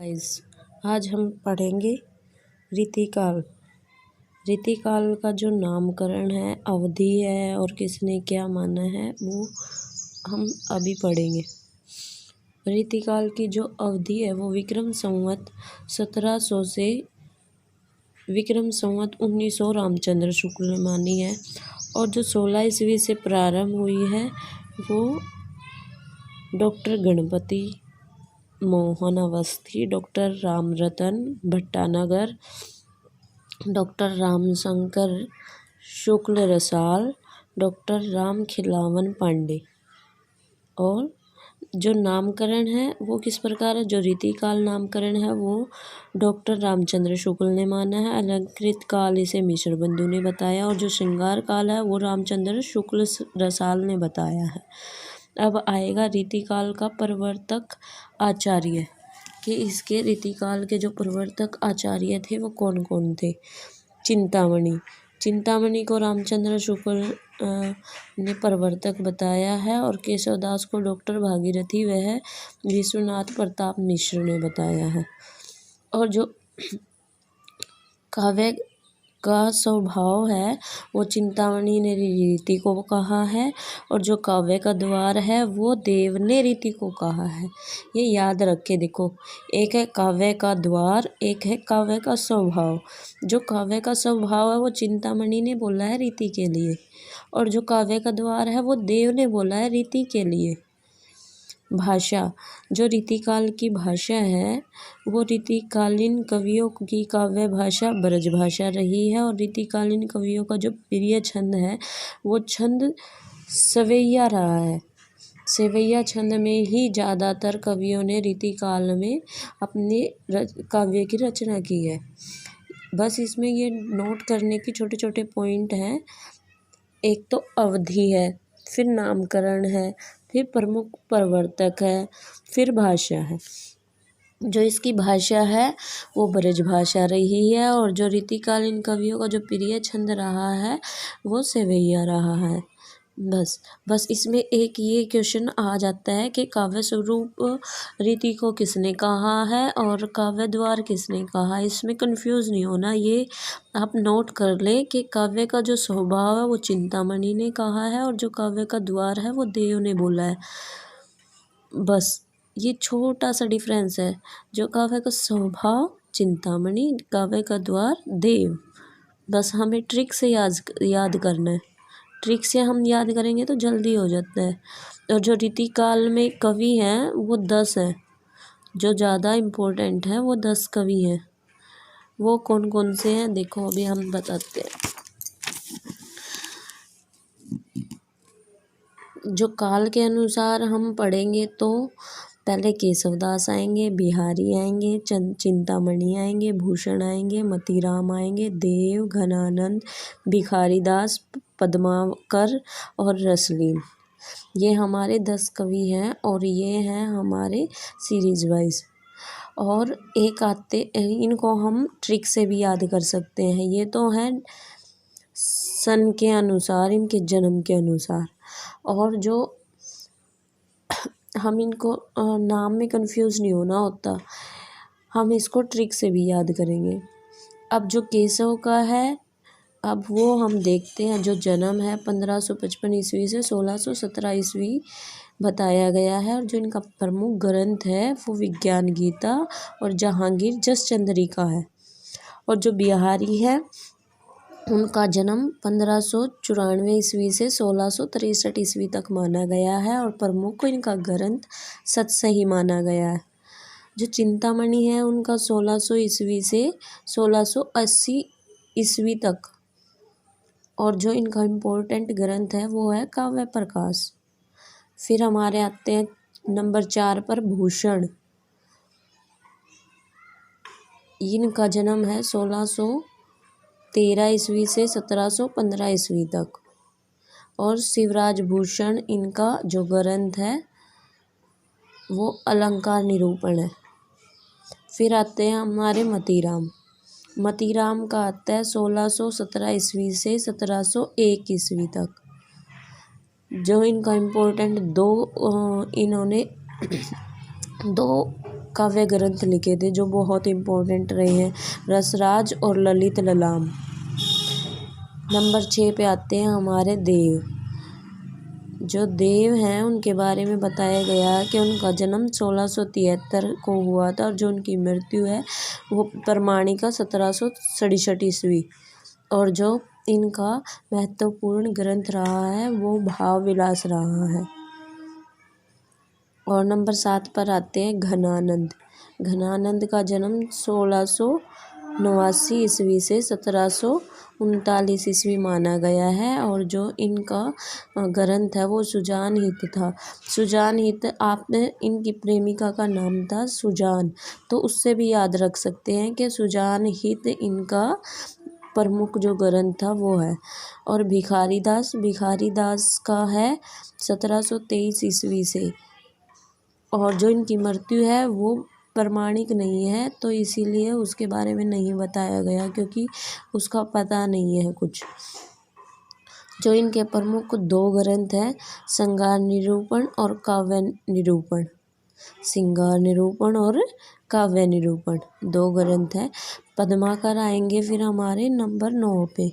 Guys, आज हम पढ़ेंगे रीतिकाल। रीतिकाल का जो नामकरण है, अवधि है और किसने क्या माना है वो हम अभी पढ़ेंगे। रीतिकाल की जो अवधि है वो विक्रम संवत 1700 से विक्रम संवत 1900 रामचंद्र शुक्ल ने मानी है। और जो 16 ईस्वी से प्रारंभ हुई है वो doctor Ganapati Mohan Awasthi, doctor Ramratan Bhattanagar, doctor Ramshankar Shukla Rasal, doctor Ram Khilawan Pandey. और जो नामकरण है वो किस प्रकार है, जो रीतिकाल नामकरण है वो डॉक्टर रामचंद्र शुक्ल ने माना है। अलंकृत काल इसे मिश्र बंधु ने बताया और जो श्रृंगार काल है वो रामचंद्र शुक्ल रसाल ने बताया है। अब आएगा रीतिकाल का प्रवर्तक आचार्य कि इसके रीतिकाल के जो प्रवर्तक आचार्य थे वो कौन कौन थे। चिंतामणि को रामचंद्र शुक्ल ने प्रवर्तक बताया है और केशवदास को डॉक्टर भागीरथी वह विश्वनाथ प्रताप मिश्र ने बताया है। और जो काव्य का स्वभाव है वो चिंतामणि ने रीति को कहा है और जो काव्य का द्वार है वो देव ने रीति को कहा है। ये याद रखे, देखो एक है काव्य का द्वार, एक है काव्य का स्वभाव। जो काव्य का स्वभाव है वो चिंतामणि ने बोला है रीति के लिए और जो काव्य का द्वार है वो देव ने बोला है रीति के लिए। भाषा, जो रीतिकाल की भाषा है वो रीतिकालीन कवियों की काव्य भाषा ब्रज भाषा रही है और रीतिकालीन कवियों का जो प्रिय छंद है वो छंद सवैया रहा है। सवैया छंद में ही ज़्यादातर कवियों ने रीतिकाल में अपने काव्य की रचना की है। बस इसमें ये नोट करने की छोटे छोटे पॉइंट हैं। एक तो अवधि है, फिर नामकरण है, फिर प्रमुख प्रवर्तक है, फिर भाषा है। जो इसकी भाषा है वो ब्रज भाषा रही है और जो रीतिकालीन कवियों का जो प्रिय छंद रहा है वो सवैया रहा है। बस इसमें एक ये क्वेश्चन आ जाता है कि काव्य स्वरूप रीति को किसने कहा है और काव्य द्वार किसने कहा है। इसमें कंफ्यूज नहीं होना, ये आप नोट कर ले कि काव्य का जो स्वभाव है वो चिंतामणि ने कहा है और जो काव्य का द्वार है वो देव ने बोला है। बस ये छोटा सा डिफरेंस है, जो काव्य का स्वभाव चिंतामणि, काव्य का द्वार देव। बस हमें ट्रिक से याद करना है, ट्रिक से हम याद करेंगे तो जल्दी हो जाता है। और जो रीतिकाल में कवि हैं वो 10 हैं, जो ज़्यादा इम्पोर्टेंट है वो 10 कवि हैं। वो कौन कौन से हैं देखो अभी हम बताते हैं। जो काल के अनुसार हम पढ़ेंगे तो पहले केशवदास आएंगे, बिहारी आएंगे, चिंतामणि आएंगे, भूषण आएंगे, मतीराम आएंगे, देव, घनानंद, भिखारीदास, पद्माकर और रसलीन। ये हमारे 10 कवि हैं और ये हैं हमारे सीरीज वाइज। और एक आते इनको हम ट्रिक से भी याद कर सकते हैं। ये तो हैं सन के अनुसार, इनके जन्म के अनुसार। और जो हम इनको नाम में कंफ्यूज नहीं होना होता, हम इसको ट्रिक से भी याद करेंगे। अब जो केशव का है अब वो हम देखते हैं। जो जन्म है 1555 ईस्वी से 1617 ईस्वी बताया गया है और जो इनका प्रमुख ग्रंथ है वो विज्ञान गीता और जहांगीर जसचंद्रिका है। और जो बिहारी है उनका जन्म 1594 ईस्वी से 1663 ईस्वी तक माना गया है और प्रमुख इनका ग्रंथ सतसही माना गया है। जो चिंतामणि है उनका 1600 ईस्वी से 1680 ईस्वी तक और जो इनका इम्पोर्टेंट ग्रंथ है वो है काव्य प्रकाश। फिर हमारे आते हैं नंबर 4 पर भूषण। इनका जन्म है 1613 ईस्वी से 1715 ईस्वी तक और शिवराज भूषण इनका जो ग्रंथ है वो अलंकार निरूपण है। फिर आते हैं हमारे मतीराम का आता है 1617 ईस्वी से 1701 ईस्वी तक। जो इनका इम्पोर्टेंट इन्होंने दो काव्य ग्रंथ लिखे थे जो बहुत इम्पोर्टेंट रहे हैं, रसराज और ललित ललाम। नंबर 6 पे आते हैं हमारे देव। जो देव हैं उनके बारे में बताया गया है कि उनका जन्म 1673 को हुआ था और जो उनकी मृत्यु है वो प्रमाणिका 1767 ईस्वी। और जो इनका महत्वपूर्ण ग्रंथ रहा है वो भाव विलास रहा है। और नंबर 7 पर आते हैं घनानंद। घनानंद का जन्म 1689 ईस्वी से 1739 ईस्वी माना गया है और जो इनका ग्रंथ है वो सुजान हित था। सुजान हित, आपने इनकी प्रेमिका का नाम था सुजान, तो उससे भी याद रख सकते हैं कि सुजान हित इनका प्रमुख जो ग्रंथ था वो है। और भिखारी दास का है 1723 ईस्वी से। और जो इनकी मृत्यु है वो प्रमाणिक नहीं है, तो इसीलिए उसके बारे में नहीं बताया गया क्योंकि उसका पता नहीं है कुछ। जो इनके प्रमुख 2 ग्रंथ हैं, श्रृंगार निरूपण और काव्य निरूपण। श्रृंगार निरूपण और काव्य निरूपण 2 ग्रंथ हैं। पद्माकर आएंगे फिर हमारे नंबर 9 पे।